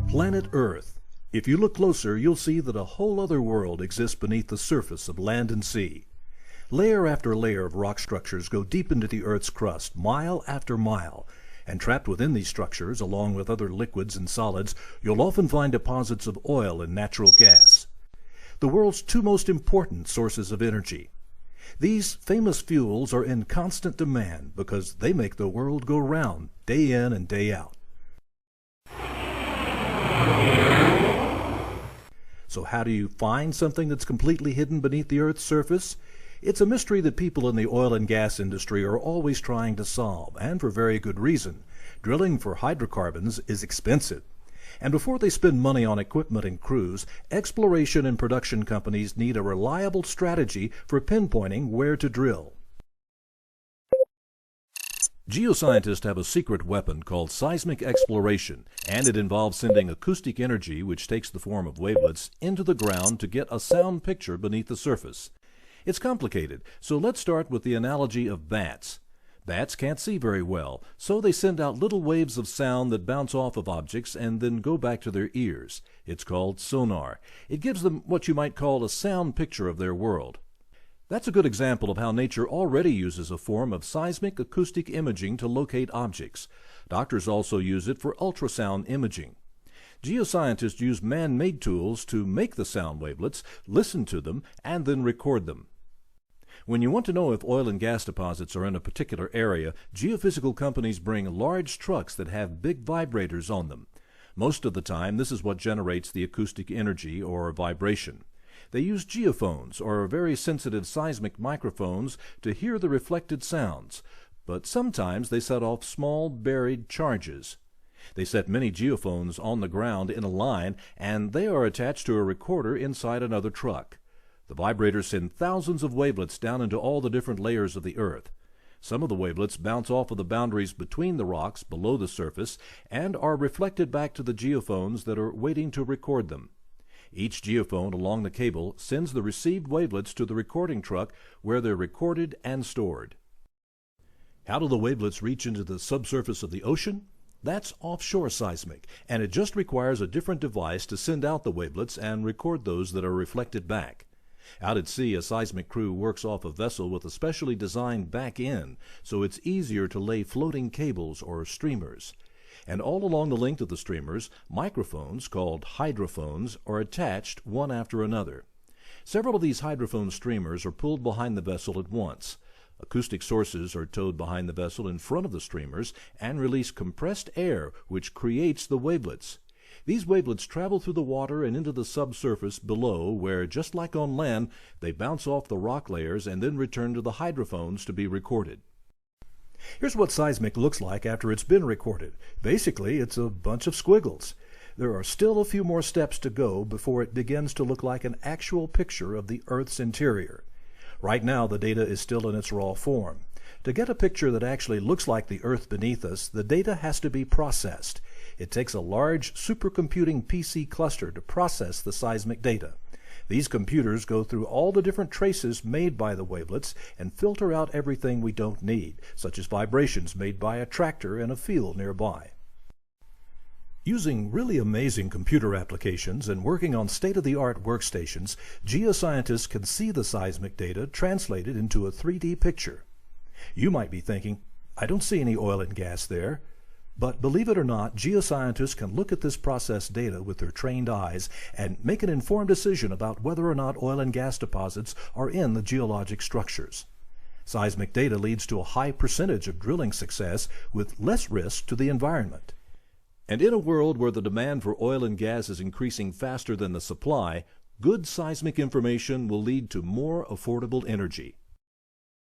Planet Earth. If you look closer, you'll see that a whole other world exists beneath the surface of land and sea. Layer after layer of rock structures go deep into the Earth's crust, mile after mile. And trapped within these structures, along with other liquids and solids, you'll often find deposits of oil and natural gas, the world's two most important sources of energy. These famous fuels are in constant demand because they make the world go round, day in and day out. So how do you find something that's completely hidden beneath the Earth's surface? It's a mystery that people in the oil and gas industry are always trying to solve, and for very good reason. Drilling for hydrocarbons is expensive. And before they spend money on equipment and crews, exploration and production companies need a reliable strategy for pinpointing where to drill. Geoscientists have a secret weapon called seismic exploration, and it involves sending acoustic energy, which takes the form of wavelets, into the ground to get a sound picture beneath the surface. It's complicated, so let's start with the analogy of bats. Bats can't see very well, so they send out little waves of sound that bounce off of objects and then go back to their ears. It's called sonar. It gives them what you might call a sound picture of their world. That's a good example of how nature already uses a form of seismic acoustic imaging to locate objects. Doctors also use it for ultrasound imaging. Geoscientists use man-made tools to make the sound wavelets, listen to them, and then record them. When you want to know if oil and gas deposits are in a particular area, geophysical companies bring large trucks that have big vibrators on them. Most of the time, this is what generates the acoustic energy or vibration. They use geophones, or very sensitive seismic microphones, to hear the reflected sounds, but sometimes they set off small buried charges. They set many geophones on the ground in a line, and they are attached to a recorder inside another truck. The vibrators send thousands of wavelets down into all the different layers of the Earth. Some of the wavelets bounce off of the boundaries between the rocks below the surface and are reflected back to the geophones that are waiting to record them. Each geophone along the cable sends the received wavelets to the recording truck where they're recorded and stored. How do the wavelets reach into the subsurface of the ocean? That's offshore seismic, and it just requires a different device to send out the wavelets and record those that are reflected back. Out at sea, a seismic crew works off a vessel with a specially designed back end, so it's easier to lay floating cables or streamers. And all along the length of the streamers, microphones, called hydrophones, are attached one after another. Several of these hydrophone streamers are pulled behind the vessel at once. Acoustic sources are towed behind the vessel in front of the streamers and release compressed air, which creates the wavelets. These wavelets travel through the water and into the subsurface below, where, just like on land, they bounce off the rock layers and then return to the hydrophones to be recorded. Here's what seismic looks like after it's been recorded. Basically, it's a bunch of squiggles. There are still a few more steps to go before it begins to look like an actual picture of the Earth's interior. Right now, the data is still in its raw form. To get a picture that actually looks like the Earth beneath us, the data has to be processed. It takes a large supercomputing PC cluster to process the seismic data. These computers go through all the different traces made by the wavelets and filter out everything we don't need, such as vibrations made by a tractor in a field nearby. Using really amazing computer applications and working on state-of-the-art workstations, geoscientists can see the seismic data translated into a 3D picture. You might be thinking, I don't see any oil and gas there. But believe it or not, geoscientists can look at this processed data with their trained eyes and make an informed decision about whether or not oil and gas deposits are in the geologic structures. Seismic data leads to a high percentage of drilling success with less risk to the environment. And in a world where the demand for oil and gas is increasing faster than the supply, good seismic information will lead to more affordable energy.